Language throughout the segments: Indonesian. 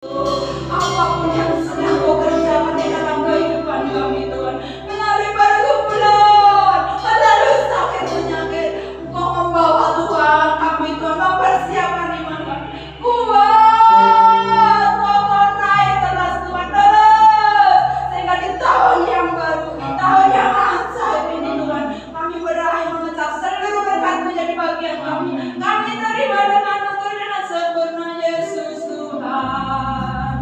Apapun yang sedang Kau kerjakan di dalam kehidupan kami Tuhan, melalui pergumulan, melalui sakit penyakit, Kau membawa Tuhan kami Tuhan, mempersiapkan iman kami. Kuat, Kau naik terus Tuhan, terus sehingga di tahun yang baru, tahun yang ajaib ini Tuhan, kami berakhir mengecap seluruh berkat menjadi bagian kami. Kami terima dengan syukur Yesus Tuhan.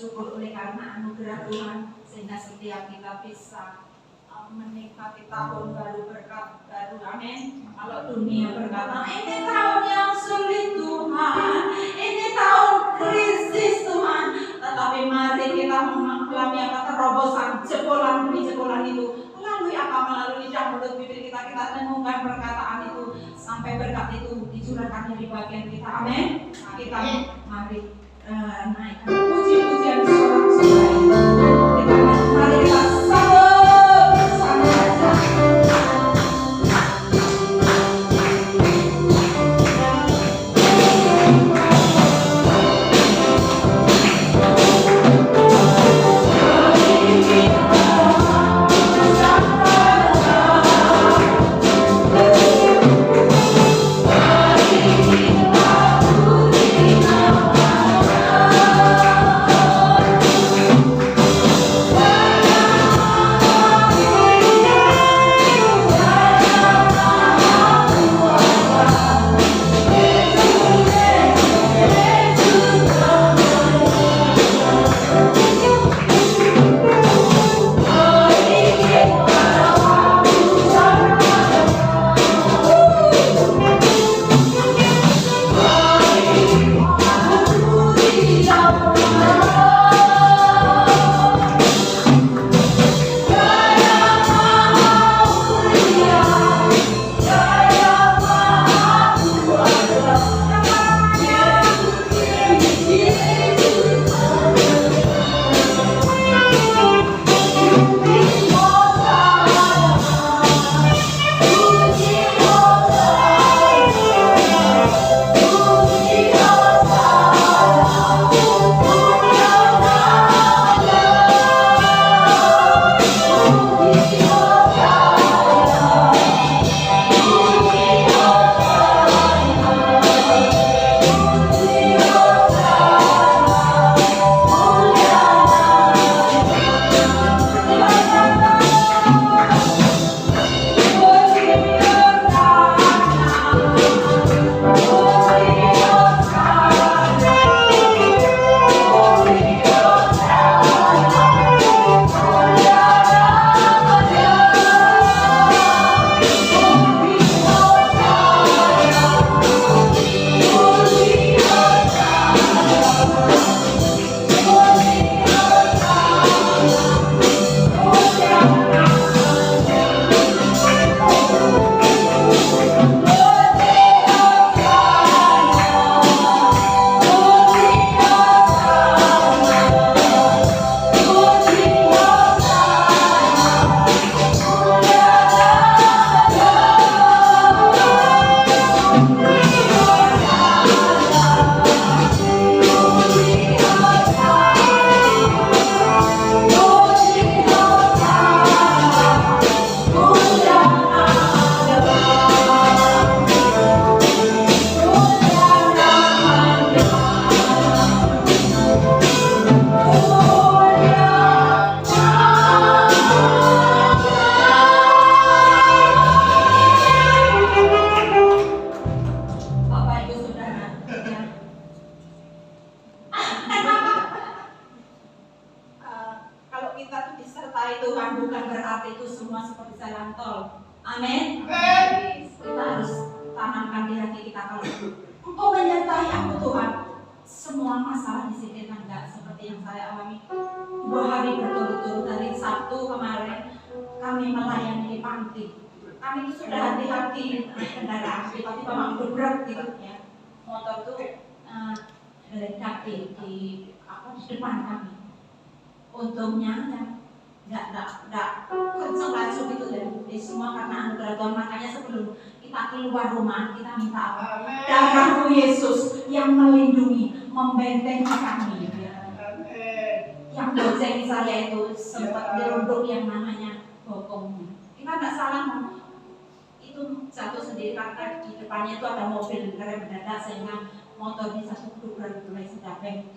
bersyukur oleh karena anugerah Tuhan sehingga setiap kita bisa menikmati tahun baru berkat baru. Amin. Kalau dunia berkata ini tahun yang sulit Tuhan, ini tahun krisis Tuhan, tetapi mari kita mengalami apa terobosan jebolan demi jebolan itu melalui lidah mulut bibir kita dengarkan perkataan itu sampai berkat itu dicurahkan dari bagian kita. Amin. Kita mari naikkan puji-pujian sorak-sorai. Mari kita sambut bersama saja. Untungnya enggak kenceng laju gitu dan semua karena anugerah Tuhan. Makanya sebelum kita keluar rumah kita minta apa? Darah-Mu Yesus yang melindungi, membentengi kami. Yang bonceng saya itu sempat dirunduk yang namanya bokongnya. Kita enggak salah itu jatuh sendiri karena di depannya itu ada mobil rem mendadak sehingga motor bisa kedudukan mulai sedapeng.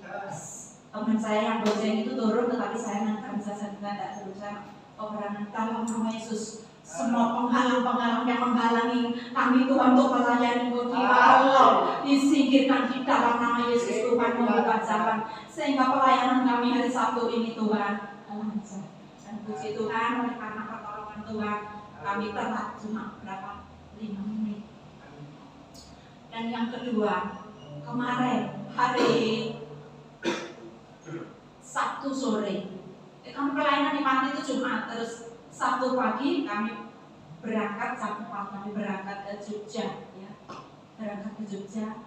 Teman saya yang bonceng itu turun tetapi saya nggak bisa tidak berusaha peperangan dalam nama Yesus Semua penghalang-penghalang yang menghalangi kami Tuhan untuk melayani-Mu Allah disingkirkan di dalam nama Yesus Tuhan, membuka jalan sehingga pelayanan kami hari Sabtu ini Tuhan lancar. Dan puji Tuhan, oleh karena pertolongan Tuhan kami telat cuma berapa 5 menit. Dan yang kedua, kemarin hari Sabtu sore kami pelayanan di panti itu Jumat, terus Sabtu pagi kami berangkat jam 4, kami berangkat ke Jogja ya. Berangkat ke Jogja,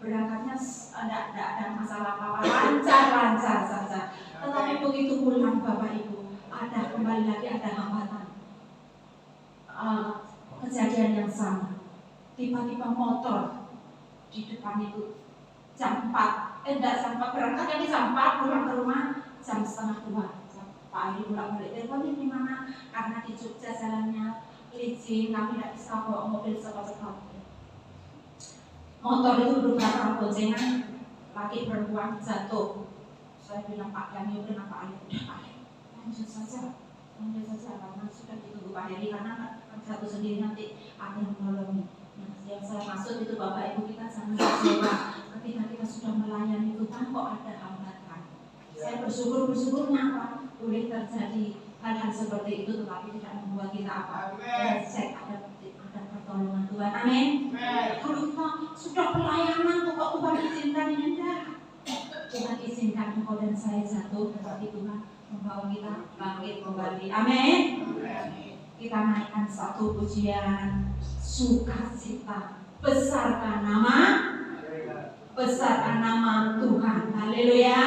berangkatnya tidak ada masalah apa-apa, lancar saja. Tetapi begitu pulang Bapak Ibu, ada kembali lagi ada hambatan. Kejadian yang sama. Tiba-tiba motor di depan itu jam 4, jam 4 berangkat jadi jam 4, pulang ke rumah jam setengah 2. Pak Ali pulang balik telepon ini mana? Karena di Jogja jalannya licin, kami tidak bisa bawa mobil cepat-cepat. Motor itu berupa boncengan, laki perempuan jatuh. Saya bilang Pak Daniel, kenapa Ali? Udah Pak Ali, lanjut saja karena sudah ditunggu Pak Heri, karena jatuh sendiri nanti ada yang menolongi. Nah, yang saya maksud itu Bapak Ibu kita jangan kecewa ketika kita sudah melayani Tuhan kok ada hambatan. Saya bersyukurnya apa? Boleh terjadi hal-hal seperti itu, tetapi tidak membuat kita apa? Cek ada pertolongan Tuhan. Amin. Kalau kita sudah pelayanan kok Tuhan izinkan ini enggak? Tuhan izinkan engkau dan saya jatuh, tetapi Tuhan membawa kita bangkit kembali. Amin. Kita naikkan satu pujian sukacita, besarkan nama Tuhan. Haleluya.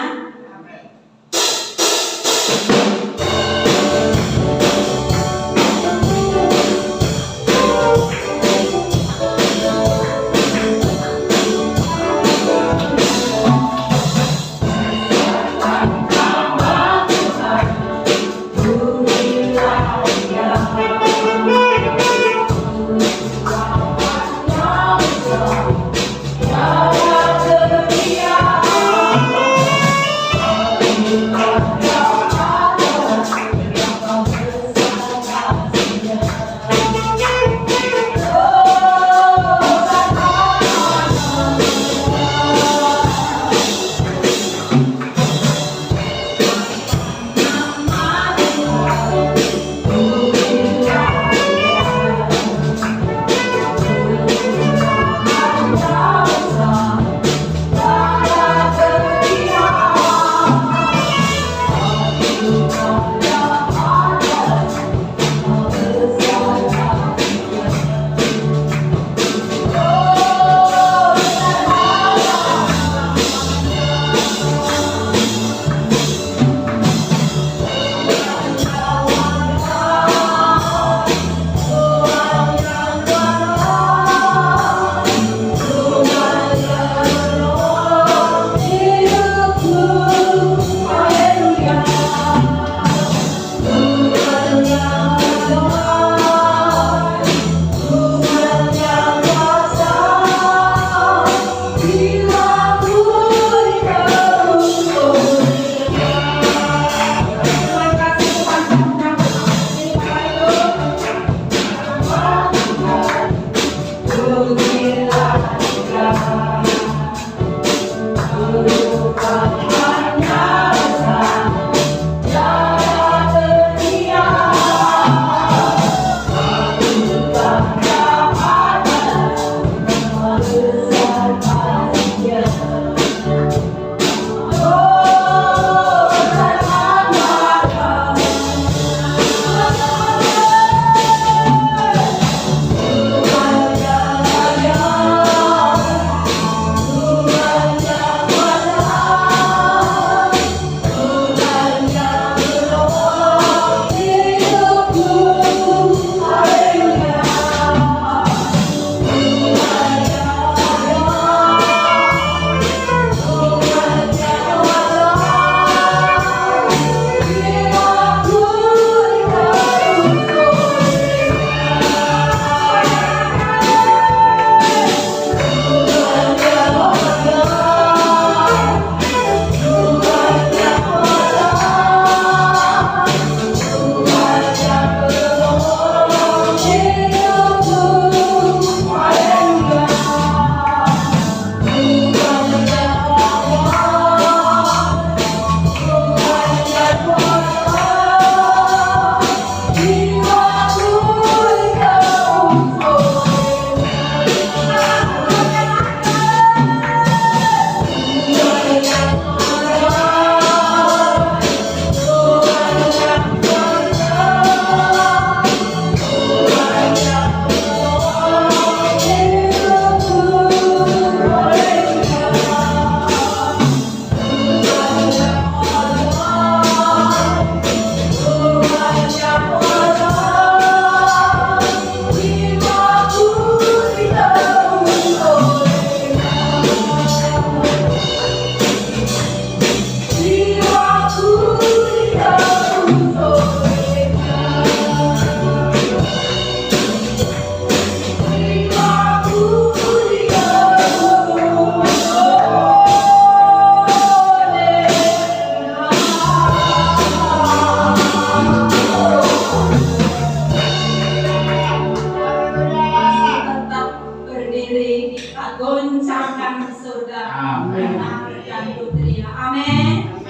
Amin. Dan putri. Amin.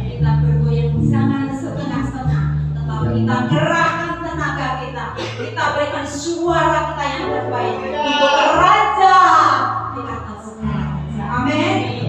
Kita bergoyang jangan setengah-setengah, tetapi kita kerahkan tenaga kita. Kita berikan suara kita yang terbaik untuk Raja di atas segala raja. Amin.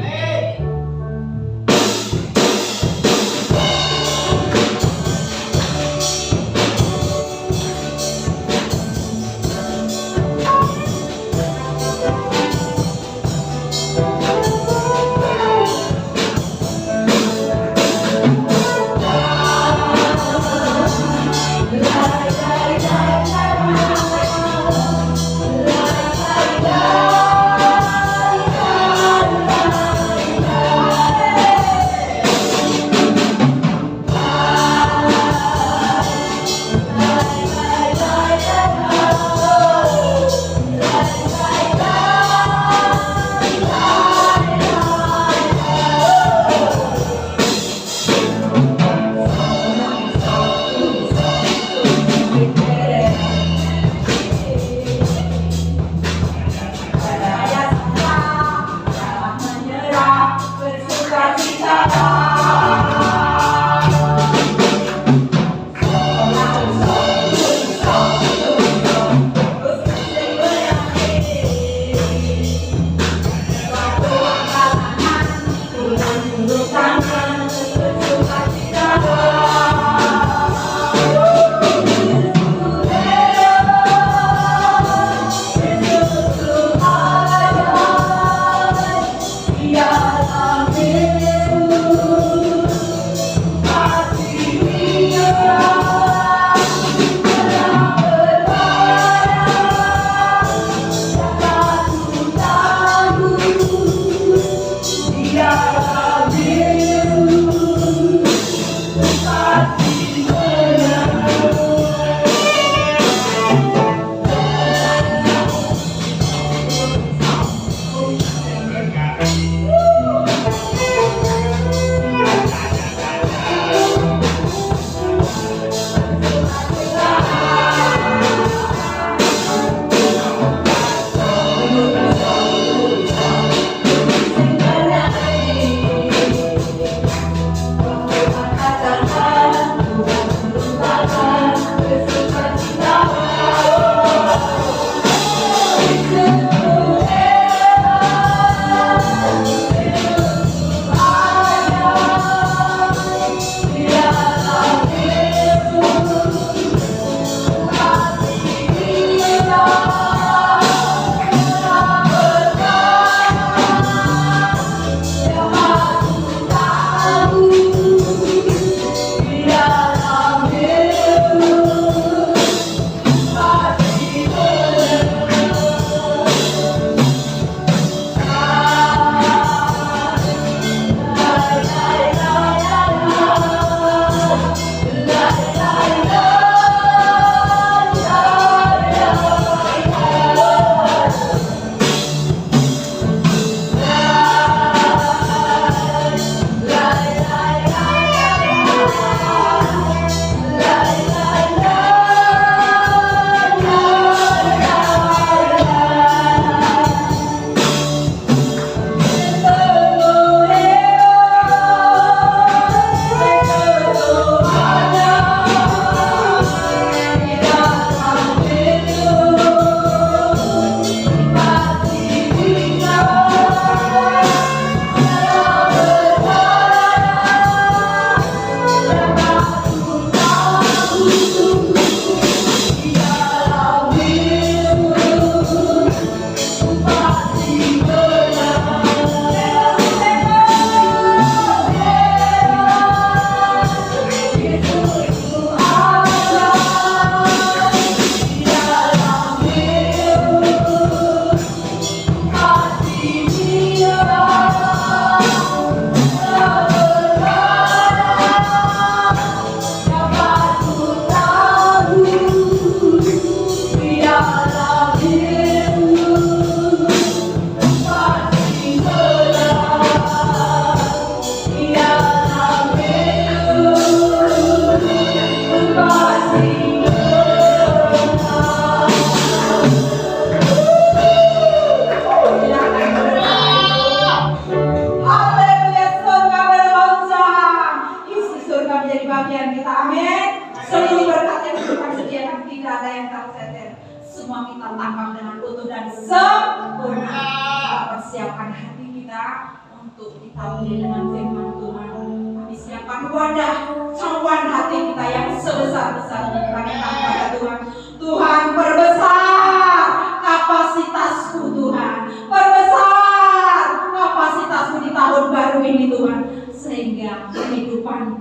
untuk ditaburi dengan firman Tuhan. Kami siapkan wadah cawan hati kita yang sebesar-besarnya kita kepada Tuhan. Tuhan, perbesar kapasitasku Tuhan, perbesar kapasitasku di tahun baru ini Tuhan, sehingga kehidupan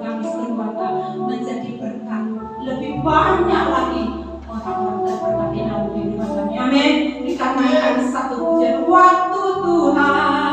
kami sekeluarga menjadi berkat lebih banyak lagi orang-orang terberkati dalam kehidupan kami. Amin. Dikarenakan satu pujian waktu Tuhan.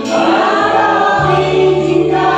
Bila kami tinggal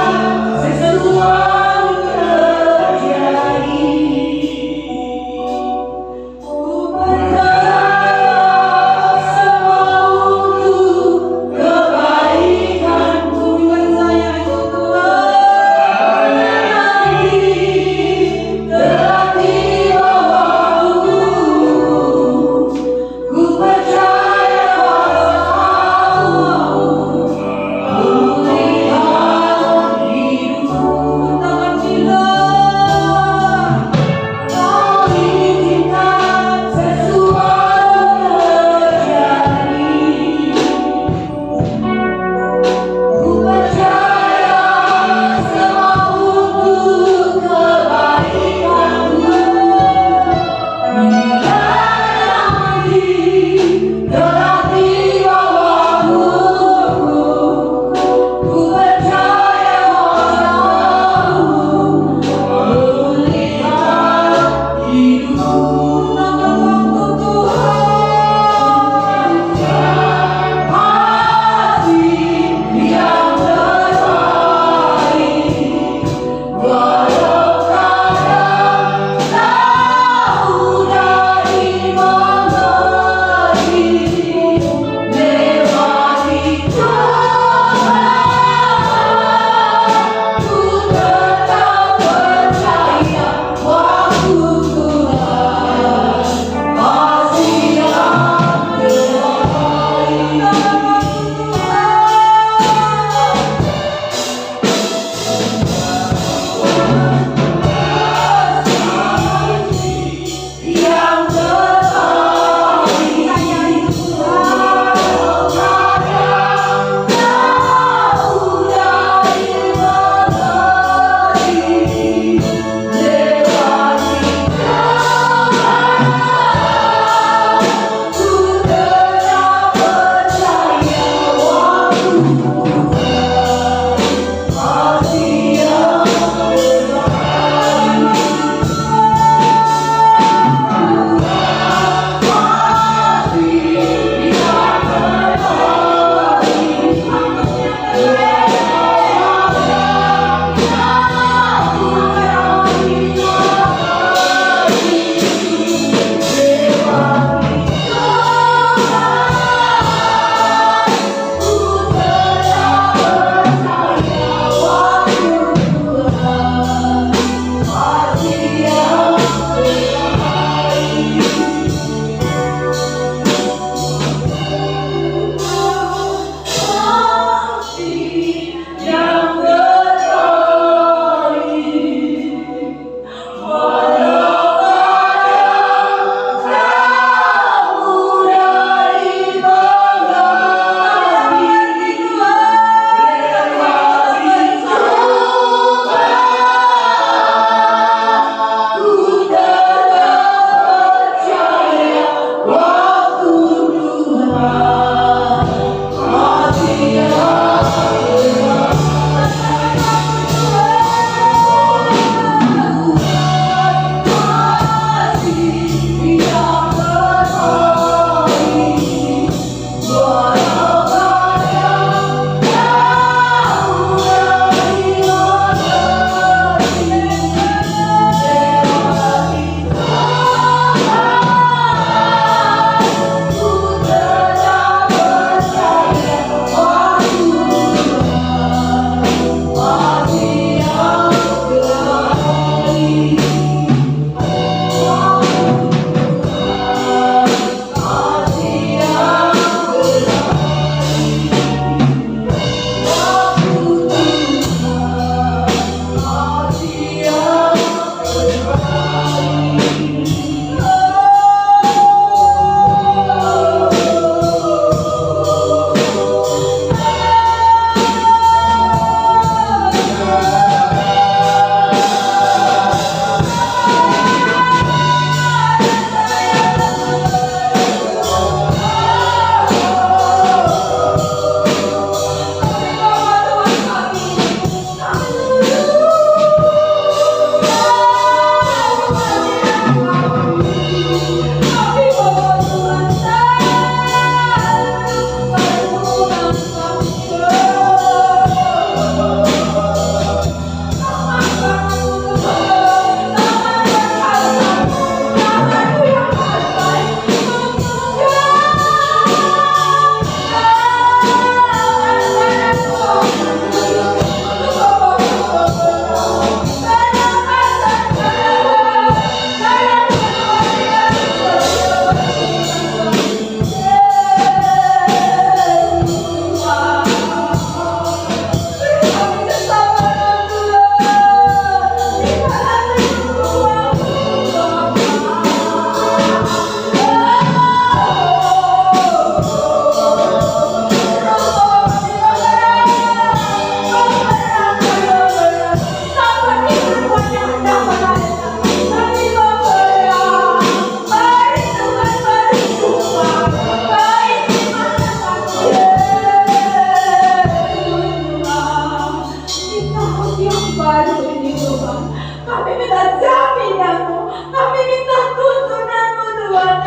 minta jaminan-Mu, kami minta tuntunan-Mu Tuhan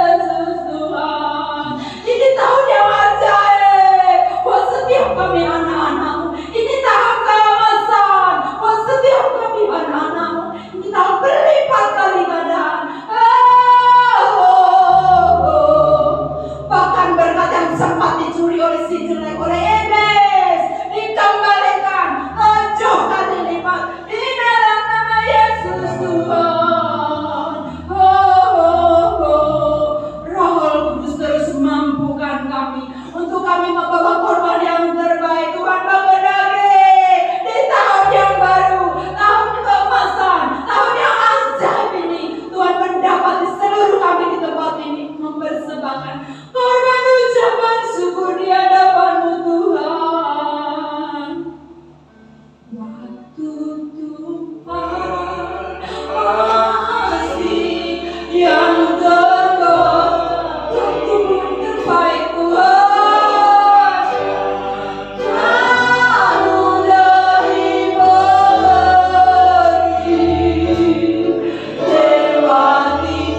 Yesus Tuhan. Ini tahun yang ajaib buat setiap kami anak-anak-Mu. Ini tahun keemasan buat setiap kami anak-anak-Mu. Ini tahun berlipat kali gandaan. Bahkan berkat yang sempat dicuri oleh si jelek, oleh iblis, dikembalikan 7 kali lipat di dalam nama Yesus Tuhan. Roh Kudus terus mampukan kami untuk kami membawa korban yang terbaik Tuhan, mengenai di tahun yang baru, tahun keemasan, tahun yang ajaib ini. Tuhan mendapati seluruh kami di tempat ini mempersembahkan korban ucapan syukur di hadapan-Mu Tuhan. Waktu Tuhan kasih yang terbaik, waktu yang terbaik Tuhan, kamu dari bagi lewati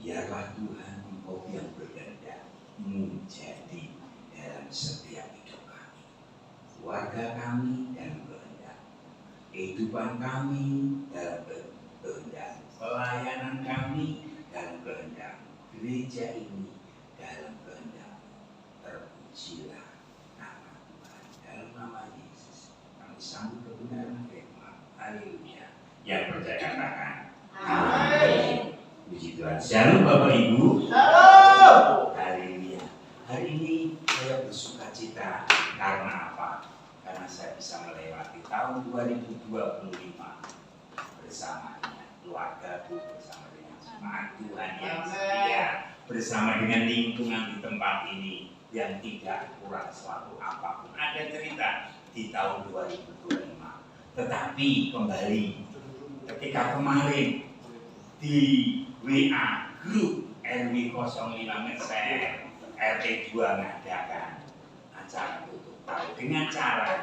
Biarlah Tuhan Engkau yang berkehendak menjadi dalam setiap hidup kami, keluarga kami dalam kehendak, kehidupan kami dalam kehendak, pelayanan kami dalam kehendak, gereja ini dalam kehendak. Terpujilah nama Tuhan. Dalam nama Yesus kami sambut kebenaran firman. Haleluya. Yang percaya katakan amin. Puji Tuhan. Shalom Bapak Ibu. Shalom. Haleluya. Hari ini saya bersuka cita karena apa? Karena saya bisa melewati tahun 2025 bersamanya, keluarga bersama dengan jemaat Tuhan yang setia, bersama dengan lingkungan di tempat ini yang tidak kurang suatu apapun. Ada cerita di tahun 2025, tetapi kembali ketika kemarin di WA grup RW 05 Meser RT 2 mengadakan acara tutup tahun dengan cara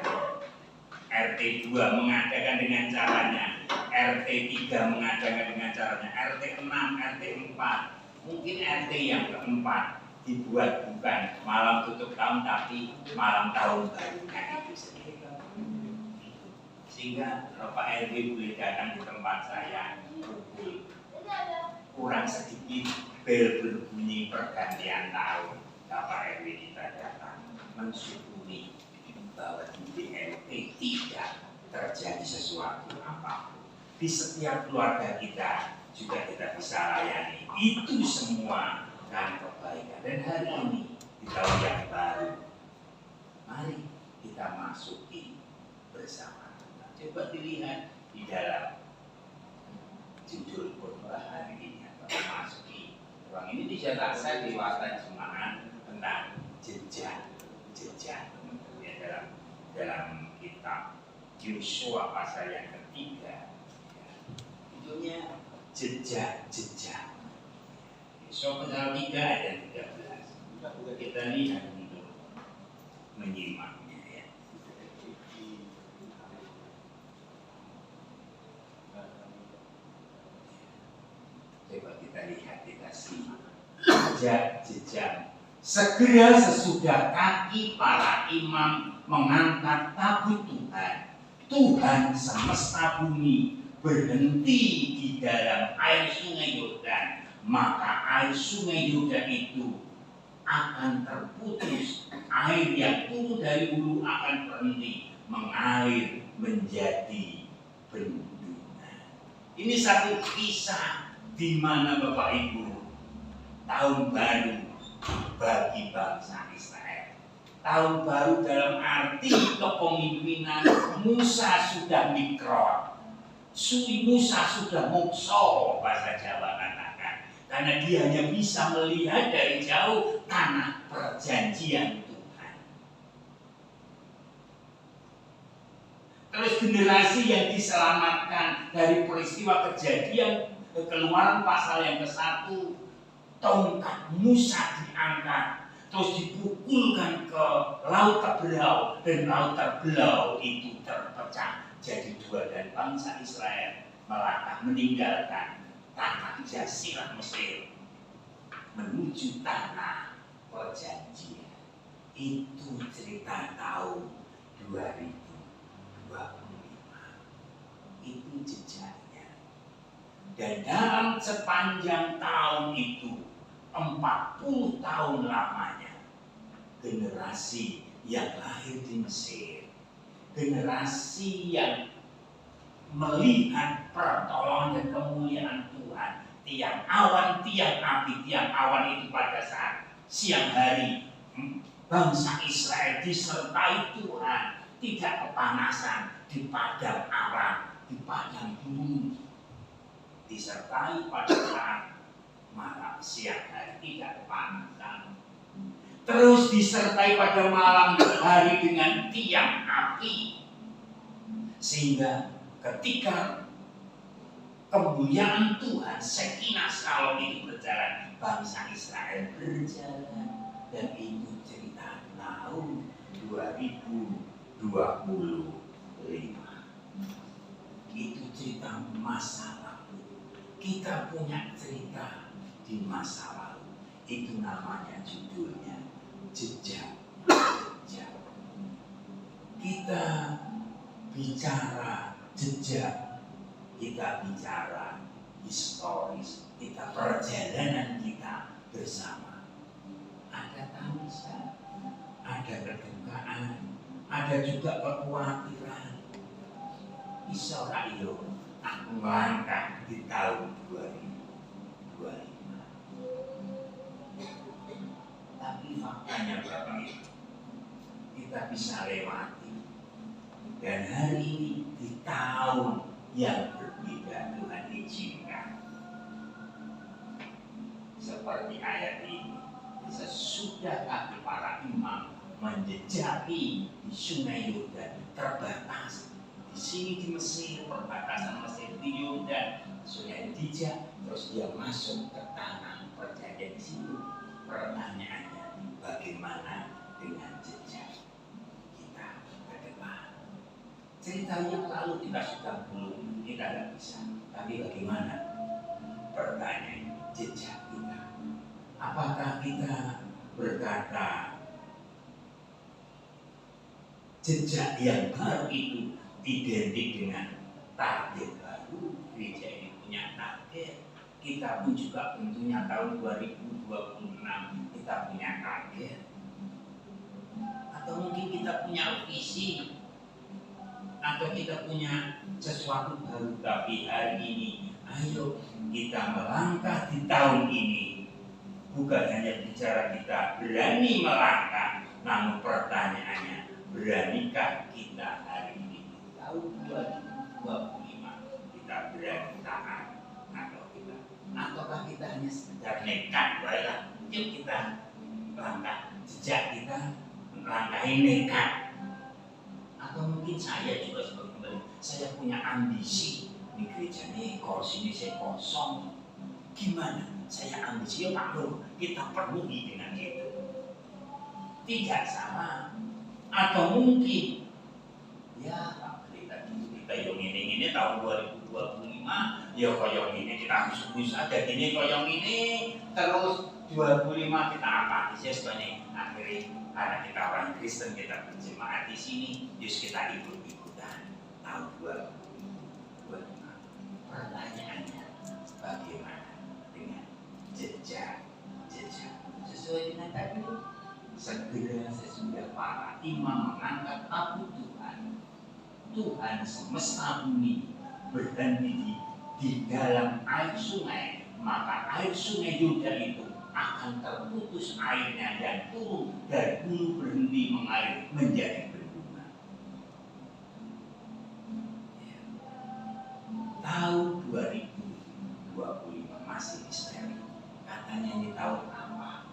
RT 2 mengadakan dengan caranya, RT 3 mengadakan dengan caranya, RT 6, RT 4, mungkin RT yang keempat dibuat bukan malam tutup tahun tapi malam tahun barunya itu sendiri. Sehingga Bapak RW boleh datang di tempat saya pukul kurang sedikit bel berbunyi pergantian tahun. Bapak RW kita datang mensyukuri bahwa di DLP tidak terjadi sesuatu apapun. Di setiap keluarga kita juga kita bisa layani. Itu semua kan kebaikan. Dan hari ini di tahun yang baru, mari kita masuki bersama. Coba dilihat di dalam judul khotbah hari ini atau masuki ruang ini dicetak saya di Warta Jemaat tentang jejak ya, dalam kitab Yosua pasal yang ketiga, judulnya jejak. Yosua pasal 3 ayat 13. Kita lihat untuk menyimaknya ya. Coba kita lihat, kita simak. Jejak. Segera sesudah kaki para imam mengangkat tabut Tuhan semesta bumi berhenti di dalam air sungai Yordan, maka air sungai Yordan itu akan terputus, air yang turun dari hulu akan berhenti mengalir menjadi bendungan. Ini satu kisah di mana Bapak Ibu tahun baru bagi bangsa Israel. Tahun baru dalam arti kepemimpinan Musa sudah mikrot, Musa sudah mukso bahasa Jawa katakan, karena dia hanya bisa melihat dari jauh tanah perjanjian Tuhan. Terus generasi yang diselamatkan dari peristiwa kejadian Keluaran pasal yang ke-1, tongkat Musa diangkat, terus dipukulkan ke laut terbelau, dan laut terbelau itu terpecah jadi 2 dan bangsa Israel melangkah meninggalkan tanah Jazirah Mesir menuju tanah perjanjian. Itu cerita tahun 2025. Itu jejaknya. Dan dalam sepanjang tahun itu 40 tahun lamanya generasi yang lahir di Mesir, generasi yang melihat pertolongan dan kemuliaan Tuhan, tiang awan, tiang api, tiang awan itu pada saat siang hari bangsa Israel disertai Tuhan, tidak kepanasan di padang awan, di padang gurun, disertai pada saat malam siang hari tidak kepanasan, terus disertai pada malam hari dengan tiang api, sehingga ketika kemuliaan Tuhan Shekinah Shalom itu berjalan, bangsa Israel berjalan. Dan itu cerita tahun 2025. Itu cerita masa lalu. Kita punya cerita di masa lalu. Itu namanya judulnya jejak. Kita bicara jejak, kita bicara historis, kita perjalanan kita bersama. Ada tangsa, ada kedukaan, ada juga kekhawatiran. Israel aku melangkah di tahun 2025. Tapi faktanya Bapak Ibu, kita bisa lewati. Dan hari ini di tahun yang berbeda Tuhan izinkan seperti ayat ini. Sesudah kaki para imam menjejaki di sungai Yordan terbatas. Di sini di Mesir, perbatasan Mesir di Yordan, sungai dijak, terus dia masuk ke tanah perjanjian di situ. Pertanyaannya, bagaimana dengan jejak kita ke depan? Cerita yang lalu kita sudah belum, kita tidak bisa. Tapi bagaimana? Pertanyaan jejak kita. Apakah kita berkata jejak yang baru itu identik dengan target baru? Gereja ini punya target. Kita pun juga tentunya tahun 2026 kita punya target. Atau mungkin kita punya visi, atau kita punya sesuatu baru. Tapi hari ini ayo kita melangkah di tahun ini. Bukan hanya bicara kita berani melangkah, namun pertanyaannya, beranikah kita hari ini di tahun 2025 kita berani taat ataukah kita hanya sekedar nekat? Baiklah, yuk kita langkah jejak kita, langkahi nekat. Atau mungkin saya juga sebagai saya punya ambisi di gereja ini, kursi ini saya kosong. Gimana? Saya ambisi, ya Pak Nur, kita penuhi dengan itu. Tidak salah. Atau mungkin, ya Pak kita yang ini tahun 2025, ya koyong ini kita harus ada gini koyong ini, terus 25 kita apa? Sebenarnya akhirnya karena kita orang Kristen, kita berjemaat di sini, just kita ikut-ikutan tahun 2025. Pertanyaannya, bagaimana dengan jejak sesuai dengan tadi? Segera sesudah para imam mengangkat tabut Tuhan semesta bumi berhenti di dalam air sungai, maka air sungai Yordan itu akan terputus airnya dan turun dari hulu berhenti mengalir menjadi berbunga. Tahun 2025 masih misteri. Katanya ini tahun apa?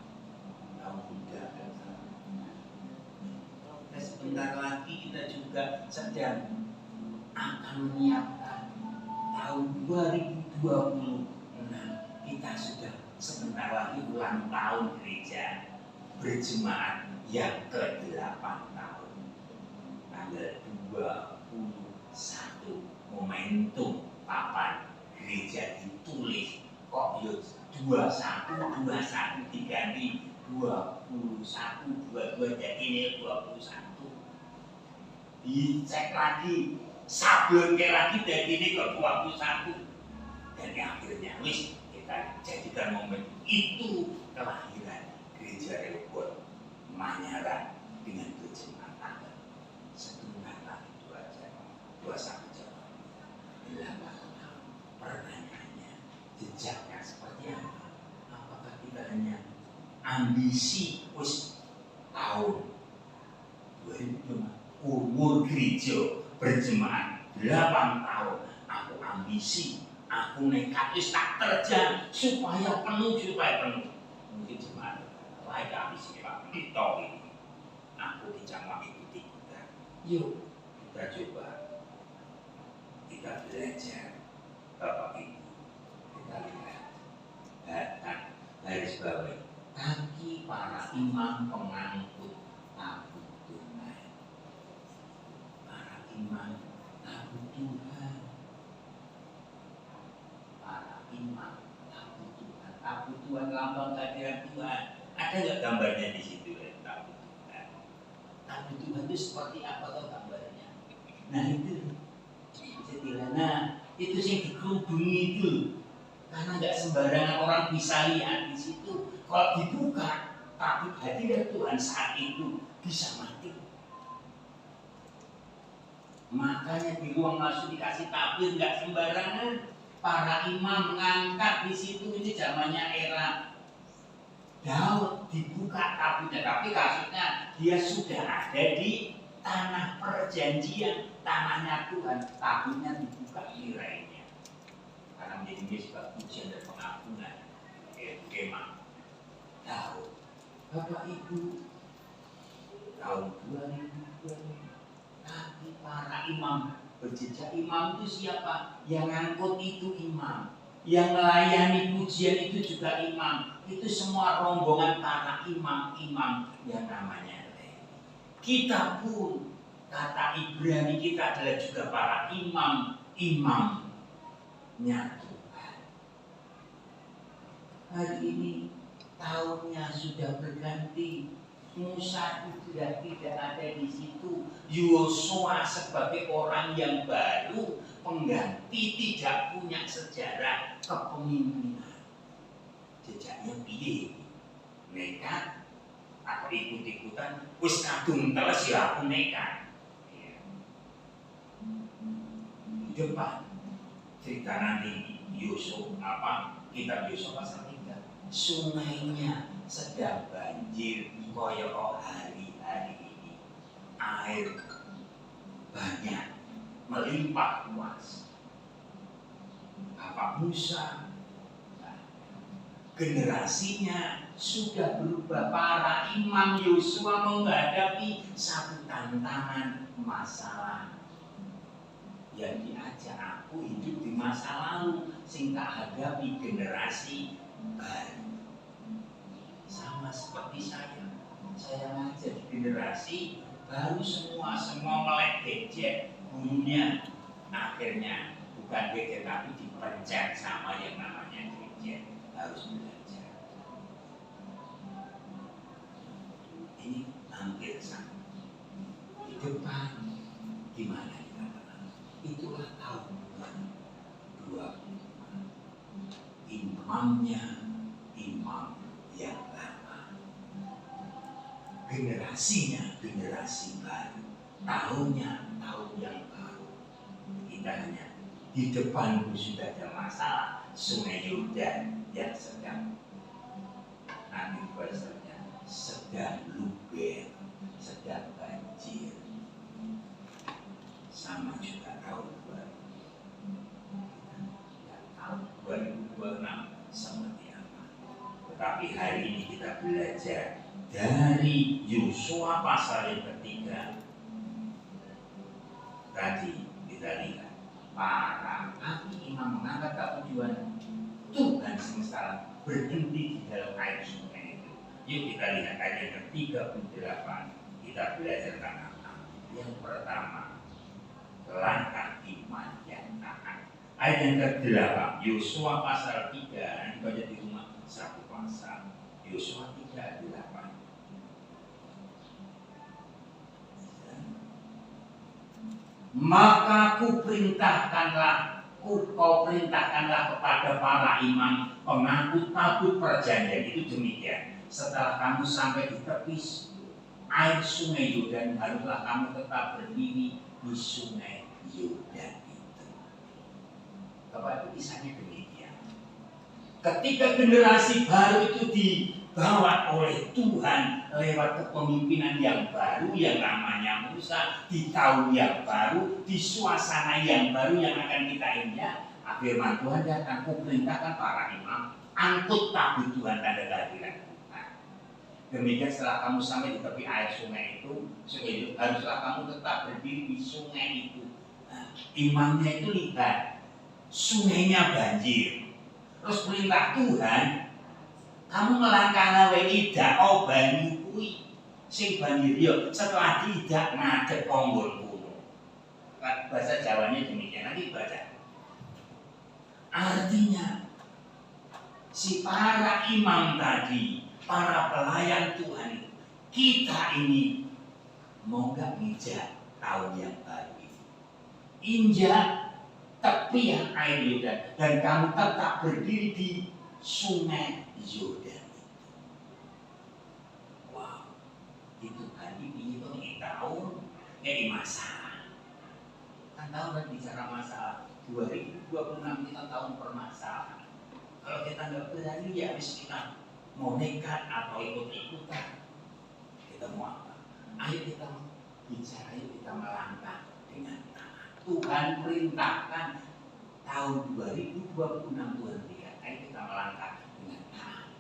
Tahun Buddha. Sebentar lagi kita juga sedang akan menyiapkan tahun 2026. Kita sudah sebentar lagi ulang tahun gereja berjemaat yang ke-8 tahun. Tanggal 21 momentum papan gereja ditulis kok yuk 21 diganti 21 22 jadi ini 21. Dicek lagi, sablonnya lagi dari ini ke 21. Dan akhirnya wis kita jadikan momen itu kelahiran gereja Elbon Manyaran dengan berjemaat tanggal setengah lagi 21 Januari 8 tahun. Pertanyaannya, jejaknya seperti apa? Apakah kita hanya ambisi wis tahun 2005 umur gereja berjemaat 8 tahun, aku ambisi, aku nekat wis tak terjang supaya penuh. Mungkin jemaat lain ambisi Pak Pendeta ini, aku dijamah ikuti kita. Yuk kita coba, kita belajar Bapak Ibu, kita lihat datang garis bawahi kaki para imam pengangkut tabut Tuhan. Para imam tabut Tuhan. Para imam tabut Tuhan. Tabut Tuhan lambang kehadiran Tuhan. Ada nggak gambarnya di situ ya, tabut Tuhan? Tabut Tuhan itu seperti apa tuh gambarnya? Nah itu sederhana, itu yang dikerubungi itu. Karena nggak sembarangan orang bisa lihat di situ. Kalau dibuka, tapi hadirat Tuhan saat itu bisa mati. Makanya di ruang masuk dikasih tabir nggak sembarangan. Para imam mengangkat di situ, ini zamannya era Daud, dibuka tabirnya. Tapi kasusnya dia sudah ada di tanah perjanjian, tanahnya Tuhan. Tabirnya dibuka nilainya. Karena menjadi sebab pujian dan pengampunan. Kemah. Bapak Ibu, tahun 2020 tapi para imam berjejak. Imam itu siapa? Yang ngangkut itu imam, yang melayani pujian itu juga imam. Itu semua rombongan para imam-imam yang namanya Lewi. Kita pun, kata Ibrani, kita adalah juga para imam-imamnya Tuhan. Hari ini tahunnya sudah berganti. Musa sudah tidak ada di situ. Yosua sebagai orang yang baru, pengganti, tidak punya sejarah kepemimpinan. Jejaknya piye? Nekat atau ikut-ikutan? Wis kadung teles ya aku nekat. Di depan cerita nanti Yosua kitab Yosua pasal 3. Sungainya sedang banjir koyo hari-hari ini. Air banyak melimpah ruas. Bapak Musa, generasinya sudah berubah. Para imam Yosua menghadapi satu tantangan masalah yang diajak aku hidup di masa lalu sehingga hadapi generasi baru. Sama seperti saya ngajar di generasi baru, semua melek gadget, gurunya akhirnya bukan gadget tapi dipencet sama yang namanya gadget. Harus belajar. Ini hampir sama. Di depan gimana kita kenal? Itulah tahun 2020. Imamnya imam yang lama, generasinya generasi baru, tahunnya tahun yang baru. Kita hanya di depan sudah ada masalah. Sungai Yordan yang sedang nanti bahasanya sedang luber, sedang banjir. Sama juga tahun 2026 seperti apa. Tetapi hari ini kita belajar dari Yosua pasal yang ketiga. Tadi kita lihat para imam mengangkat tujuan Tuhan semesta alam berhenti di dalam air sungai itu. Yuk kita lihat ayat yang ke-38. Kita belajar tentang yang pertama, langkah iman yang taat. Ayat yang ke-8, Yosua pasal 3. Nanti baca di rumah satu pasal. Yosua 3:8. Maka kau perintahkanlah kepada para imam pengangkut tabut perjanjian itu demikian. Setelah kamu sampai di tepi air sungai Yordan, haruslah kamu tetap berdiri di sungai Yordan itu. Bapak itu kisahnya demikian. Ketika generasi baru itu dibawa oleh Tuhan lewat kepemimpinan yang baru yang namanya Musa, di tahun yang baru, di suasana yang baru yang akan kita injak, firman Tuhan datang, kuperintahkan para imam angkut tabut Tuhan, tanda kehadiran Tuhan. Demikian setelah kamu sampai di tepi air sungai itu, haruslah kamu tetap berdiri di sungai itu. Nah, imamnya itu lihat sungainya banjir, terus perintah Tuhan, kamu melangkah lawe idak banyu kuwi sing banjir yo setelah tidak ngadep konggol kuno. Bahasa Jawanya demikian, nanti baca. Artinya si para imam tadi, para pelayan Tuhan, kita ini mau gak injak tahun yang baru ini, injak tepi yang air Yordan, dan kamu tetap berdiri di sungai Yordan itu. Wow, itu tadi ini tahun ini masalah. Kan tahu kan bicara masalah 2026 kita tahun permasalahan. Kalau kita nggak berani ya habis kita mau nekat atau ikut-ikutan. Kita mau apa? Ayo kita bicara, ayo kita melangkah dengan taat. Tuhan perintahkan tahun 2026 Tuhan lihat. Ayo kita melangkah dengan taat.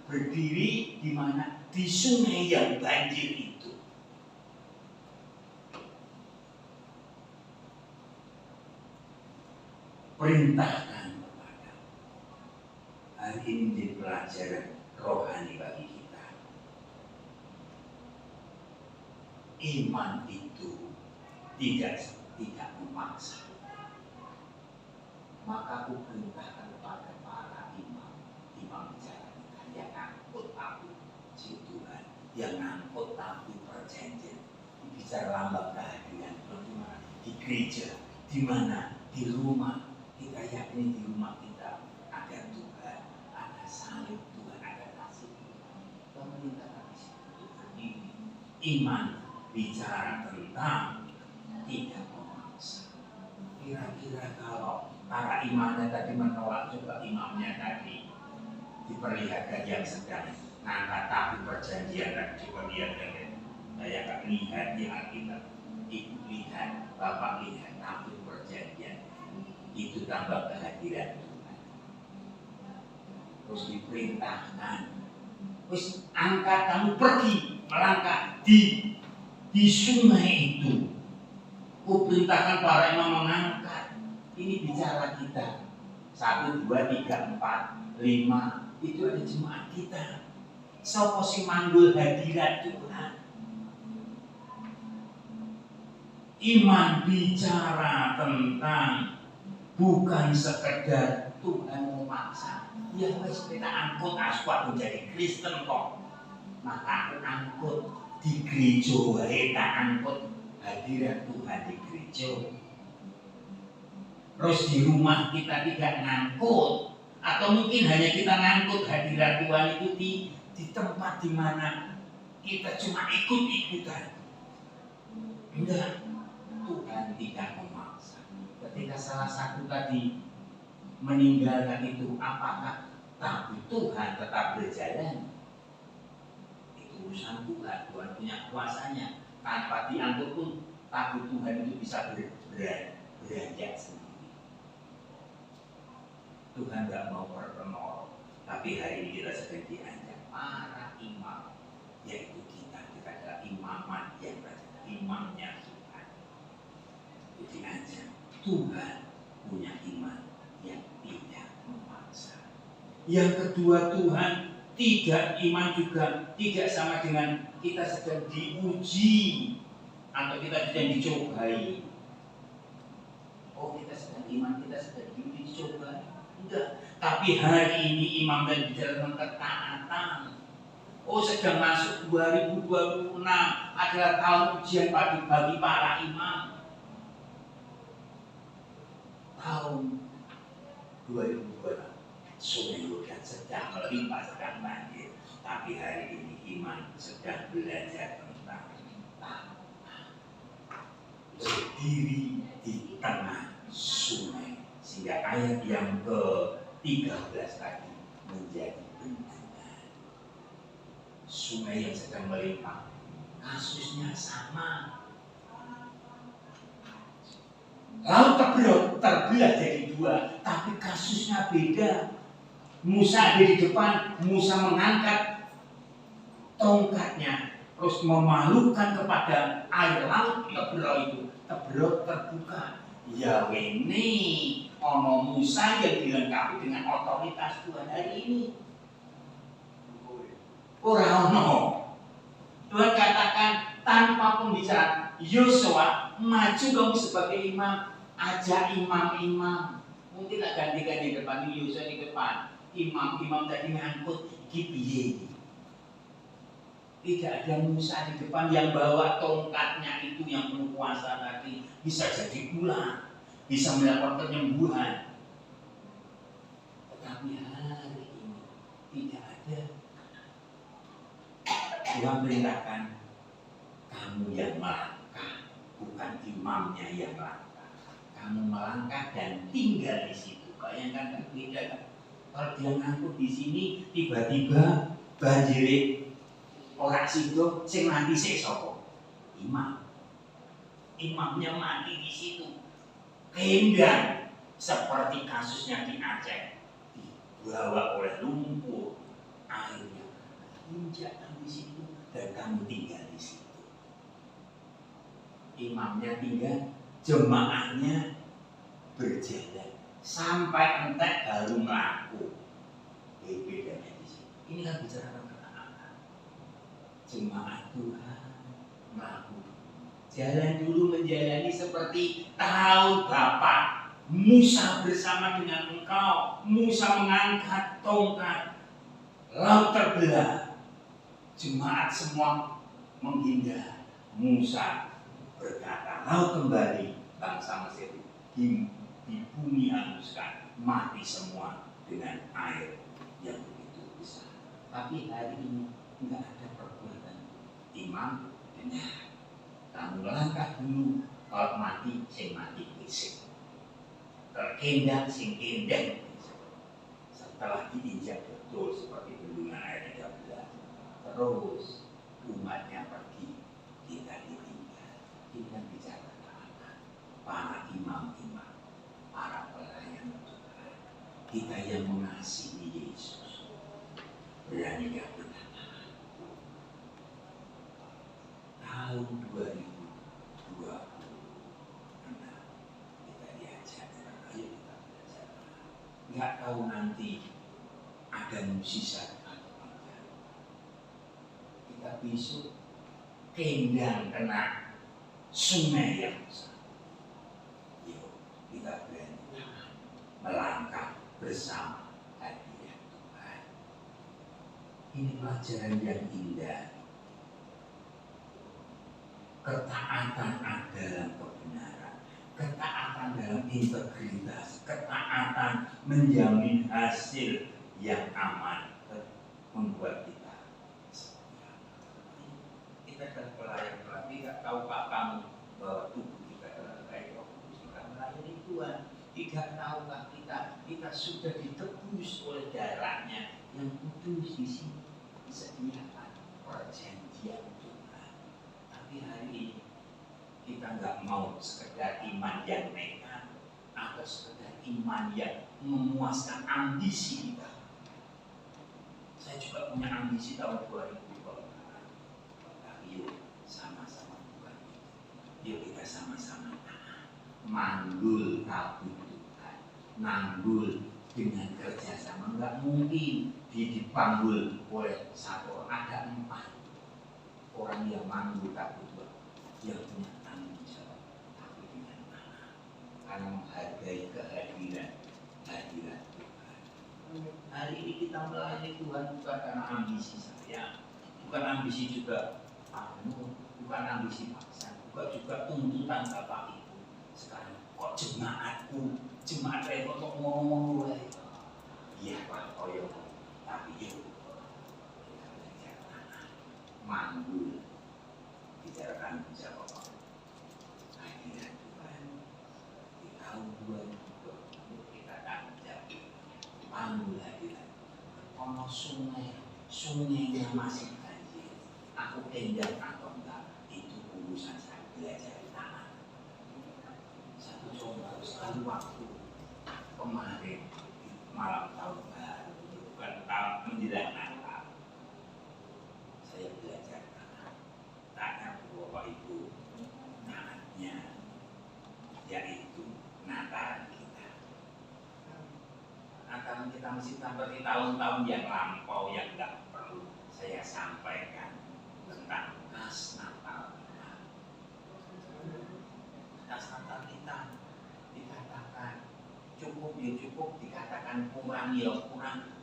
Berdiri di mana? di sungai yang banjir itu. Perintahkan kepada hari ini menjadi pelajaran rohani bagi kita. Iman itu tidak memaksa. Maka aku perintahkan kepada para imam bicara kita yang angkut tabu si Tuhan, yang angkut tabu perjanjian, bicara lambang kehadiran Tuhan di gereja, di mana, di rumah. Kita yakini di rumah kita ada Tuhan, ada salib Tuhan, ada kasih Tuhan. Pemerintah Tuhan ini iman bicara tentang tidak memaksa. Kira-kira kalau para imamnya tadi menolak, coba imamnya tadi diperlihatkan yang sedang ngangkat tabu perjanjian, dan coba lihat kan, saya akan lihat di Alkitab, ibu lihat, bapak lihat tabu perjanjian. Itu tambah kehadiran Tuhan. Terus diperintahkan, terus angkat kamu pergi melangkah di sungai itu. Perintahkan para imam mengangkat. Ini bicara kita 1, 2, 3, 4, 5. Itu ada jemaat kita. Sopo si manggul hadirat Tuhan. Iman bicara tentang bukan sekedar Tuhan memaksa. Ya wes kita angkut aswat menjadi Kristen kok. Maka aku angkut di gereja wae, tak angkut hadirat Tuhan di gereja. Terus di rumah kita tidak ngangkut, atau mungkin hanya kita ngangkut hadirat Tuhan itu di tempat di mana kita cuma ikut-ikutan. Enggak, Tuhan tidak memaksa. Ketika salah satu tadi meninggalkan itu, apakah tabu Tuhan tetap berjalan? Itu urusan Tuhan. Tuhan punya kuasanya. Tanpa diangkut pun tabu Tuhan itu bisa beranjak sendiri. Tuhan tidak mau berpenol, tapi hari ini kita sedang diajak para imam, yaitu kita adalah imaman yang berada, imamnya Tuhan. Jadi aja Tuhan punya iman yang tidak memaksa. Yang kedua, Tuhan tidak, iman juga tidak sama dengan kita sedang diuji atau kita sedang dicobai. Oh, kita sedang iman, kita sedang dicobai. Enggak. Tapi hari ini imam dan dalam ketaatan. Oh, sedang masuk 2026 adalah tahun ujian bagi para imam. Tahun 2026 Sungai Yordan sedang melimpah, sedang banjir. Tapi hari ini iman sedang belajar tentang berdiri di tengah sungai. Sehingga ayat yang ke-13 tadi menjadi pendengar. Sungai yang sedang melimpah, kasusnya sama. Lalu terbelah jadi dua, tapi kasusnya beda. Musa ada di depan, Musa mengangkat tongkatnya, terus memalukan kepada air laut Tebrau itu. Tebrau terbuka. Ya ini ono Musa yang dilengkapi dengan otoritas Tuhan hari ini. Ora ono. Tuhan katakan tanpa pembicaraan, Yosua maju kamu sebagai imam, ajak imam-imam. Mungkin tak gantikan di depan, Yosua di depan. Imam-imam tadi ngangkut kipiye. Tidak ada Musa di depan yang bawa tongkatnya itu yang penuh kuasa tadi. Bisa jadi ular, bisa melakukan penyembuhan. Tetapi hari ini tidak ada. Tuhan perintahkan kamu yang melangkah, bukan imamnya yang melangkah. Kamu melangkah dan tinggal di situ. Bayangkan berbeda kan? Kalau dia ngangkut di sini, tiba-tiba banjir orang situ, sing mati sik sapa? Imam. Imamnya mati di situ. Kendang seperti kasusnya di Aceh, dibawa oleh lumpur airnya. injakkan di situ dan kamu tinggal di situ. Imamnya tinggal, jemaahnya berjalan sampai entek baru melaku. Bedanya di sini. Ini kan bicara tentang jemaah Tuhan melaku. Jalan dulu menjalani seperti tahu Bapa. Musa bersama dengan engkau. Musa mengangkat tongkat. Laut terbelah. Jemaat semua menghindar. Musa berkata, laut kembali. Bangsa Mesir di bumi hanguskan. Mati semua dengan air yang begitu besar. Tapi hari ini tidak ada perbuatan imam benar. Kamu langkah dulu, kalau mati sing mati fisik, terkendang sing kendang. Setelah diinjak betul seperti bendungan air 13, terus umatnya pergi, kita ditinggal. Kita bicara para imam-imam, para pelayan Tuhan, kita yang mengasihi Yesus. Berani gak benar? Tahun 2020 kita diajak, ayo kita belajar. Nggak tahu nanti ada mukjizat atau tidak. Kita besok kendang kena sungai yang besar. Yuk kita berani melangkah bersama hadirat Tuhan. Ini pelajaran yang indah. Ketaatan dalam kebenaran, ketaatan dalam integritas, ketaatan menjamin hasil yang aman, membuat kita adalah pelayan. Tidak tahukah kamu bahwa tubuh kita adalah baik roh kudus, kita melayani Tuhan. Tidak tahukah kita sudah ditebus oleh darahnya yang kudus di sini, disediakan perjanjian Tuhan. Tapi hari ini kita nggak mau sekedar iman yang nekat atau sekedar iman yang memuaskan ambisi kita. Saya juga punya ambisi tahun 2020. Tapi yuk sama-sama bukan. Yuk kita sama-sama manggul kabut Tuhan, nanggul dengan kerjasama. Nggak mungkin dipanggul oleh satu orang, ada 4 orang yang manggul kabut Tuhan, yang punya tanggung jawab. Tapi dengan mana? Karena menghargai kehadiran Tuhan. Hari ini kita melayani Tuhan bukan karena ambisi saya, bukan ambisi juga bukan ambisi paksa, bukan juga tuntutan Bapak Ibu. Sekarang kok jemaat repot kok ngomong mulai. Iya Pak Koyo, tapi yuk kita belajar manggul bicarakan jawab hadirat Tuhan di tahun 2020 kita akan menjadi manggul hadirat. Ono sungainya masih banjir. Aku kendang atau enggak itu urusan saya, belajar tanah. Satu contoh sekali waktu kemarin malam tahun baru, bukan tahun menjelang Natal, saya belajar tanah. Tanya Bapak Ibu, naatnya yaitu Natal kita. Natal kita mesti seperti tahun-tahun yang lampau yang tidak perlu saya sampaikan tentang khas Natal kita. Khas Natal kita dikatakan cukup ya cukup, dikatakan kurang ya kurang.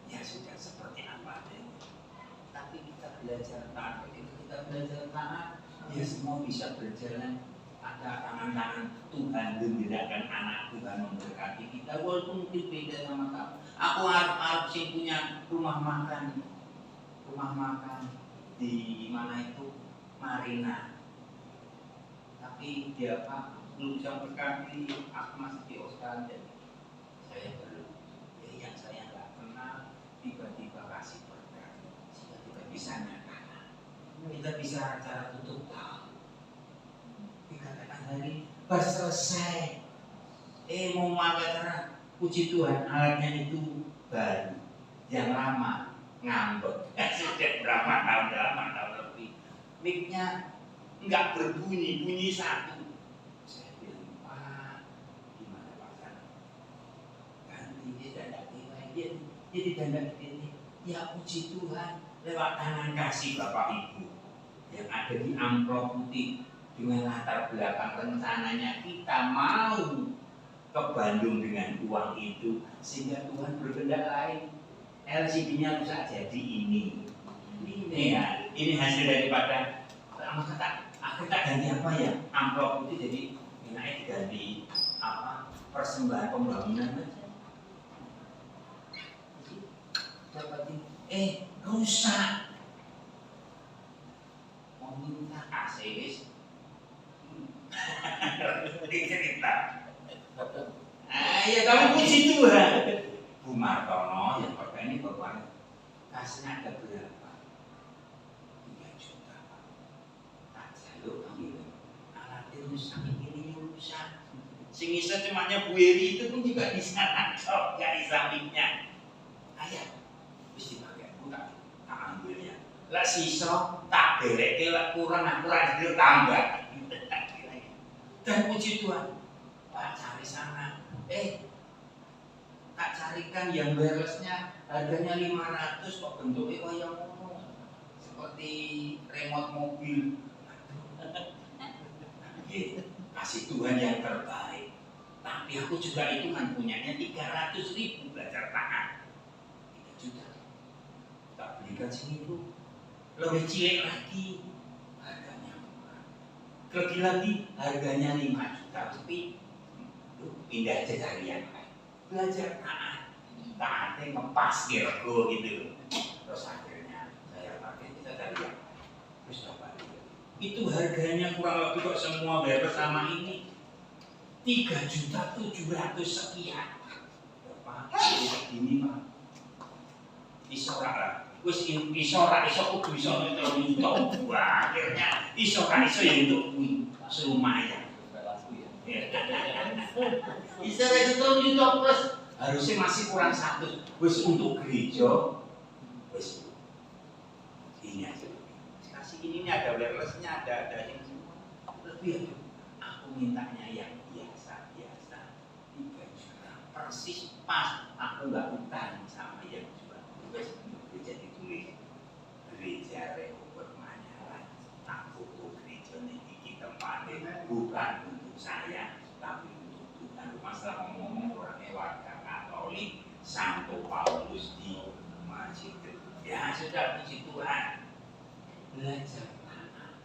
Ya sudah seperti apa deh. Tapi kita belajar taat, ketika kita belajar taat, ya semua bisa berjalan. Ada tangan-tangan Tuhan menggerakkan anak Tuhan memberkati kita, walaupun mungkin beda sama kamu. Aku harap sih punya rumah makan di mana itu Marina. Tapi dia Pak belum bisa berkati, aku masih di Australia. Saya belum. Ya yang saya nggak kenal tiba-tiba kasih berkat, sehingga kita bisa nyatakan. Kita bisa acara tutup tahun. Dikatakan hari pas selesai, mau acara puji Tuhan, alatnya itu baru, yang lama ngambek. Sejak berapa tahun, 8 tahun lebih. Mic-nya nggak berbunyi, bunyi satu. Saya bilang, Pak, gimana Pak Sana? Ganti, dia tidak dia tidak ini. Ya puji Tuhan, lewat tangan kasih Bapak Ibu yang ada di amplop putih dengan latar belakang rencananya kita mau ke Bandung dengan uang itu, sehingga Tuhan berkehendak lain. LCD-nya rusak jadi ini ya, ini hasil daripada kita ganti apa ya, amplop putih jadi enaknya diganti apa, persembahan pembangunan aja. Rusak, mau minta AC wis cerita. Ya tapi puji Tuhan. Bu Martono yang pertama ini bapak kasihnya ada berapa? 3 juta Pak. Tak jaluk kami alatnya rusak, ini rusak. Sing iso cumanya Bu Eri itu pun juga bisa nangkep dari sampingnya. Ayah, mesti pakai aku tak ambil ya. Lah sisa tak beleke lah kurang jadi tambah. Dan puji Tuhan, Pak cari sana. Tak carikan yang wirelessnya harganya 500 kok bentuknya kayak ngomong seperti remote mobil. Kasih Tuhan yang terbaik. Tapi aku juga itu kan punyanya 300.000 belajar tangan. 3 juta. Tak belikan segitu. Lebih cilik lagi harganya murah. Lebih lagi harganya 5 juta. Tapi pindah aja cari yang lain. Belajar taatnya ngepas gergo gitu. Terus akhirnya saya pakai, kita cari yang terus coba lihat. Itu harganya kurang lebih kok semua bayar bersama ini 3.700.000 sekian. Bapak, ini Pak isorak lah. Wis isorak iso kudu iso untuk akhirnya isorak iso yang untuk lumayan. Istilah itu plus harusnya masih kurang 100. Wis untuk gereja, wis ini aja. Kasih ini ada wirelessnya, ada yang lebih. Aku mintanya yang biasa 3 juta persis pas. Aku nggak utang sama yang jual. Wis gereja ditulis gereja Rehoboth Manyaran. Tak foto gereja ini tempatnya bukan untuk saya. Tapi untuk Tuhan, masalah ngomong orangnya warga Katolik, Santo Paulus di masjid. Ya sudah, puji Tuhan. Belajar tanah.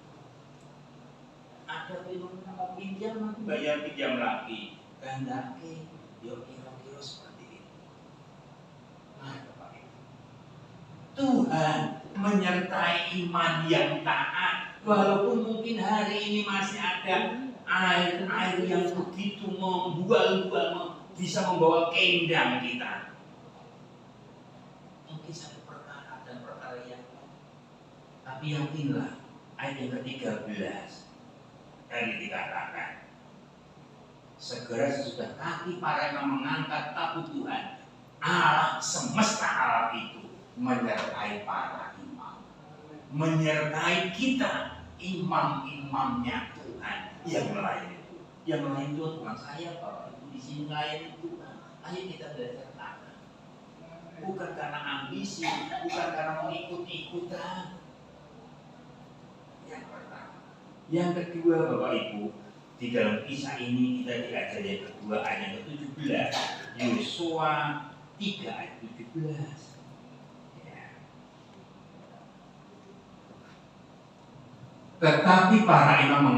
Ada fenomena mau pinjam, nanti bayar pinjam lagi. Gandake, yo kira-kira seperti itu. Nah, Bapak Ibu, Tuhan menyertai iman yang taat, walaupun mungkin hari ini masih ada air yang begitu membual-bual bisa membawa kendang kita. Mungkin satu perkara dan perkara yang lain. Tapi yakinlah ayat yang ke-13 tadi dikatakan, segera sesudah kaki para yang mengangkat tabut Tuhan, Allah semesta alam itu menyertai para imam, menyertai kita imam-imamnya Tuhan yang melayani itu. Yang melayani Tuhan bukan saya, Bapak Ibu di sini melayani Tuhan. Ayo kita belajar tangan. Bukan karena ambisi, bukan karena mengikut-ikutan. Yang pertama. Yang kedua, Bapak Ibu, di dalam kisah ini kita diajar yang kedua ayat ke-17, Yosua 3 ayat 17. Tetapi para imam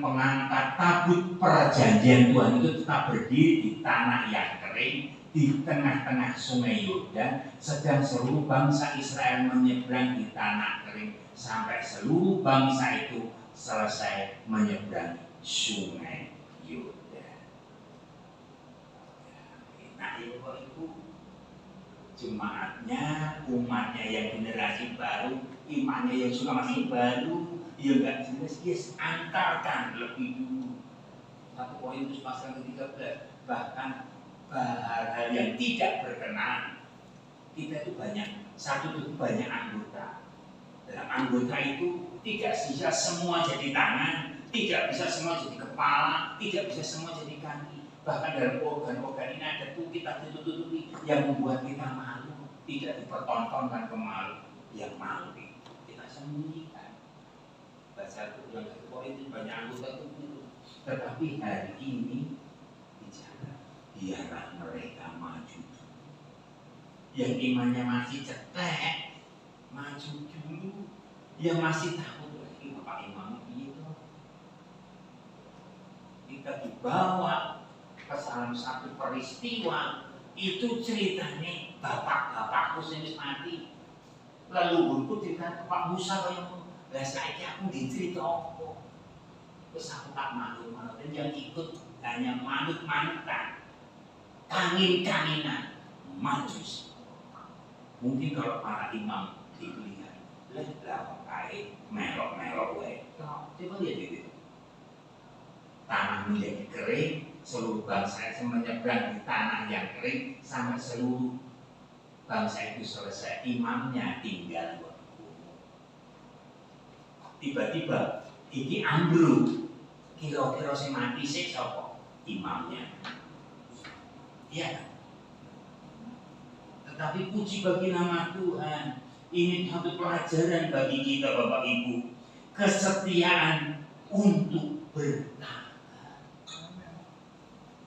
pengangkat tabut perjanjian Tuhan itu tetap berdiri di tanah yang kering di tengah-tengah sungai Yordan, sedang seluruh bangsa Israel menyeberang di tanah kering sampai seluruh bangsa itu selesai menyeberang sungai Yordan. Nah, Ibu, jemaatnya, umatnya yang generasi baru, imannya yang sudah masih baru, ya enggak jelas, yes, antarkan lebih dulu. 1 Korintus pasal ke-13, bahkan hal-hal yang tidak berkenan kita itu banyak, satu tubuh banyak anggota. Dalam anggota itu tidak bisa semua jadi tangan, tidak bisa semua jadi kepala, tidak bisa semua jadi kaki. Bahkan dalam organ-organ ini ada tuh kita tutup-tutupi yang membuat kita malu, tidak dipertontonkan ke malu, yang malu kita sembunyikan. Bahasa yang kedua itu banyak anggota tubuh, tetapi hari ini bicara biarlah mereka maju. Yang imannya masih cetek, maju dulu. Yang masih takut lagi Bapak Imam itu. Kita dibawa ke salah satu peristiwa, itu ceritanya bapak-bapakku sendiri mati. Leluhurku cerita Pak Musa yang lah saiki aku dicerita apa. Terus aku tak malu-malu dan yang ikut hanya manut-manutan, kangin-kanginan, maju. Mungkin kalau para imam dilihat, lah kayak melok-melok wae. Coba lihat gitu. Tanah menjadi kering, seluruh bangsa itu menyeberang di tanah yang kering sampai seluruh bangsa itu selesai. Imamnya tinggal buat tiba-tiba ini ambruk. Kira-kira si mati sih siapa? Imamnya. Ya. Tetapi puji bagi nama Tuhan, ini satu pelajaran bagi kita Bapak Ibu, kesetiaan untuk bertahan.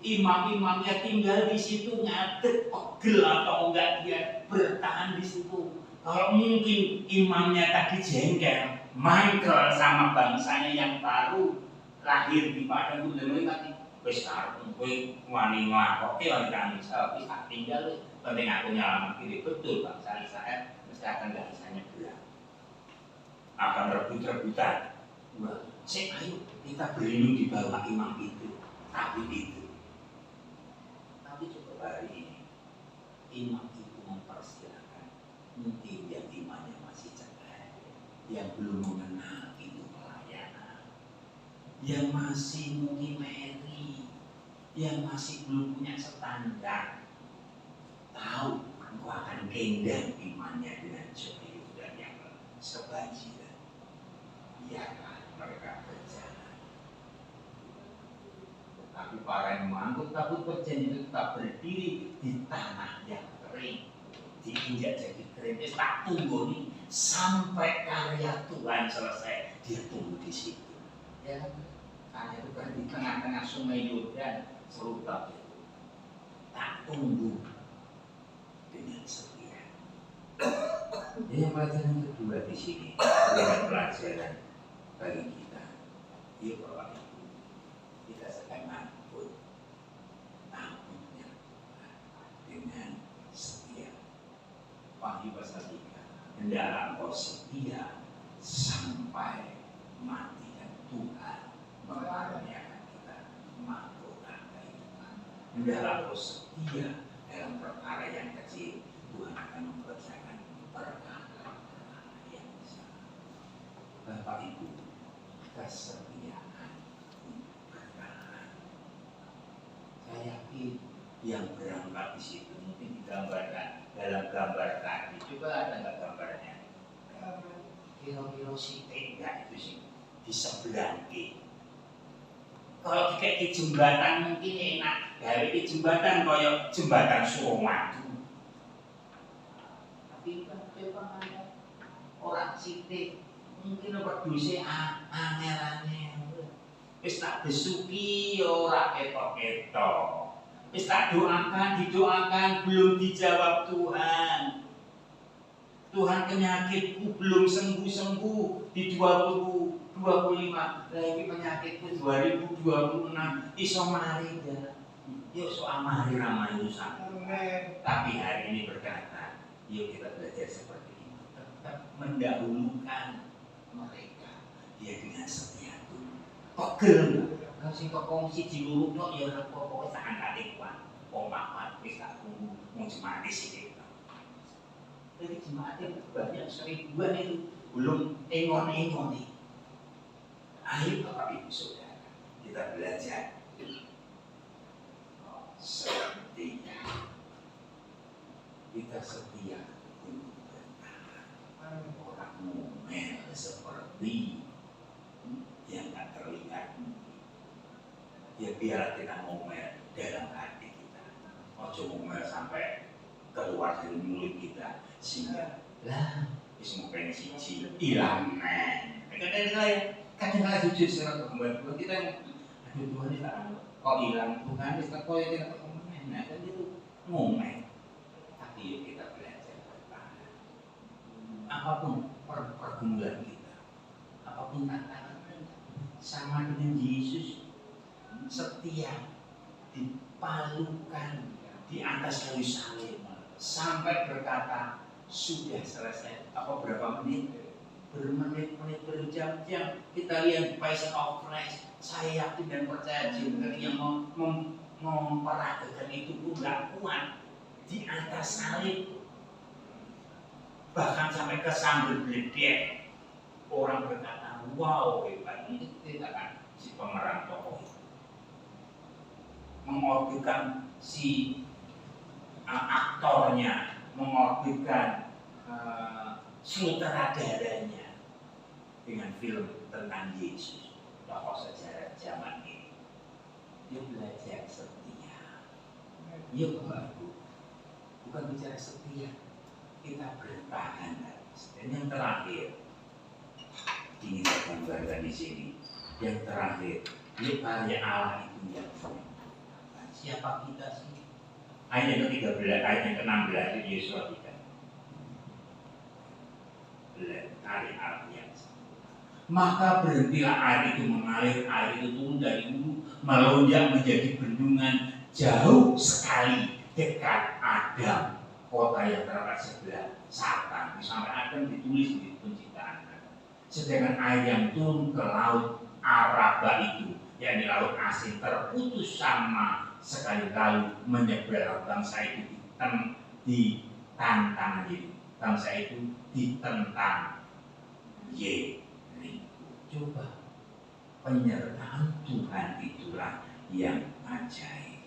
Imam-imamnya tinggal di situ ngadep pegel atau enggak dia bertahan di situ. Kalau mungkin imamnya tadi jengkel, mangkel sama bangsanya yang baru lahir di padang gundul tadi, wis arep kowe wani nglakoke ora kami wis tak tinggal penting aku nyalamat diri betul bangsa Israel mesti akan gak bisa nyebrang, akan rebut-rebutan. Wah, ayo kita berlindung di bawah imam itu, tapi cukup hari ini imam itu mempersilahkan mungkin yang imannya masih cetek, yang belum mengenal itu pelayanan, yang masih mungkin meri, yang masih belum punya standar, tahu engkau akan gendang imannya dengan serius dan yang sebajikan. Biarlah mereka berjalan. Tapi para yang mengangguk takut berjanji itu tetap berdiri di tanah yang kering, diinjak jadi kering, tak tunggu nih sampai karya Tuhan selesai, dia tunggu di situ. Ya, karena itu kan di tengah-tengah sungai Yordan serubak itu, tak tunggu dengan setia. Ini pelajaran kedua di sini, adalah pelajaran bagi kita. Yuk Bapak Ibu, kita sedang ngangkut tamunya dengan setia. Wahyu pasal 3, hendaklah engkau setia sampai mati dan Tuhan mengaruniakan kita mahkota kehidupan. Hendaklah engkau setia dalam perkara yang kecil, Tuhan akan mempercayakan perkara yang besar. Bapak Ibu, kesetiaan untuk bertahan. Saya yakin yang berangkat di situ mungkin digambarkan dalam gambar tadi. Coba ada nggak gambarnya? Kira-kira si tenda itu sih di sebelah kiri. Kalau kayak di jembatan mungkin enak. Dari di jembatan kayak jembatan Suramadu. Tapi coba ada orang sitik mungkin apa dosa angel-angel. Wis tak besuki ora ketok-ketok. Wis tak didoakan belum dijawab Tuhan. Tuhan penyakitku belum sembuh-sembuh di 2025. Lah iki penyakitku 2026 iso mari ya. Yuk soal mari ramai usah. Tapi hari ini berkata, yuk kita belajar seperti ini. Tetap mendahulukan mereka. Dia dengan setia itu. Pegel. Kasih kongsi di luruk tok ya ora apa-apa sak angkate kuat. Pomamat wis tak tunggu mung jemaat sithik. Jadi jemaat banyak seribuan itu belum engon-engon nih. Ayo Bapak Ibu Saudara, kita belajar setia. kita setia untuk bertahan. Orang ngomel seperti yang tak terlihat. Ya biar kita ngomel dalam hati kita. Ojo ngomel sampai keluar dari mulut kita sehingga lah bisa pengen siji hilang men. Kadang-kadang jujur secara kembali kita aduh Tuhan ini kok hilang Tuhan ini kok tidak ngomel. Nah kan itu ngomel. Tapi yuk kita belajar bertahan. Apapun pergumulan kita, apapun tantangan kita, sama dengan Yesus setia dipalukan di atas kayu salib sampai berkata sudah selesai. Apa berapa menit? Bermenit-menit, berjam-jam. Kita lihat Passion of Christ. Saya yakin dan percaya jika yang memperagakan itu pun gak kuat di atas salib. Bahkan sampai ke sambil bledek. Orang berkata, wow hebat. Ini tidak kan si pemeran tokoh mengorbitkan si aktornya, mengorbitkan sutradaranya dengan film tentang Yesus, tokoh sejarah zaman ini. Dia belajar setia. Yuk Bapak Ibu, bukan bicara setia, kita bertahan. Dan yang terakhir, ini saya gambarkan di sini. Yang terakhir, yuk karya Allah itu yang siapa kita sih? Ayat yang ke-13, ayat yang ke-16 itu Yesus kita. Karya Allah yang maka berhentilah air itu mengalir, air itu turun dari hulu, melonjak menjadi bendungan jauh sekali dekat Adam, kota yang terletak sebelah Satan. Sampai Adam ditulis di penciptaan. Sedangkan air yang turun ke laut Araba itu, yakni laut asin, terputus sama sekali lalu menyeberang. Bangsa itu ditantang bangsa itu ditentang Yeriko. Coba penyertaan Tuhan itulah yang ajaib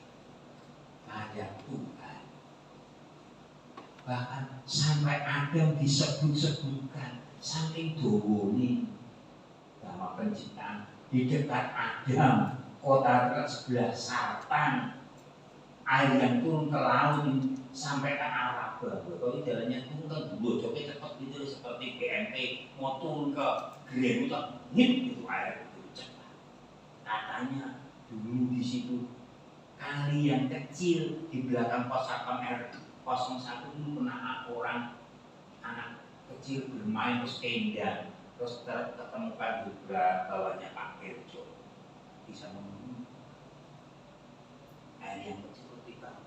pada Tuhan. Bahkan sampai Adam disebut-sebutkan saking dowone dalam penciptaan. Di dekat Adam, kota sebelah Satan, air yang turun ke laut sampai ke Araba. Kalau jalannya turun ke bojoknya cepat gitu seperti BMT mau turun ke Grand itu ngip itu air itu cepat. Katanya dulu di situ kali yang kecil di belakang pos satpam R01 dulu pernah orang anak kecil bermain terus tenda. Terus ketemukan juga bawahnya Pak Kirjo bisa ngomong air yang kecil kita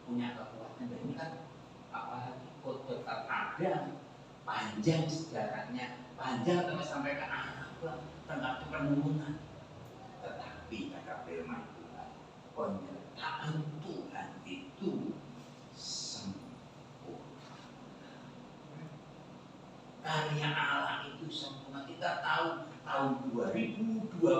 punya kekuatan. Dan ini kan apalagi kota ada panjang sejarahnya, panjang terus sampai ke Araba, tengah penurunan. Tetapi kata firman Tuhan, penyertaan Tuhan itu karya Allah itu sempurna. Kita tahu tahun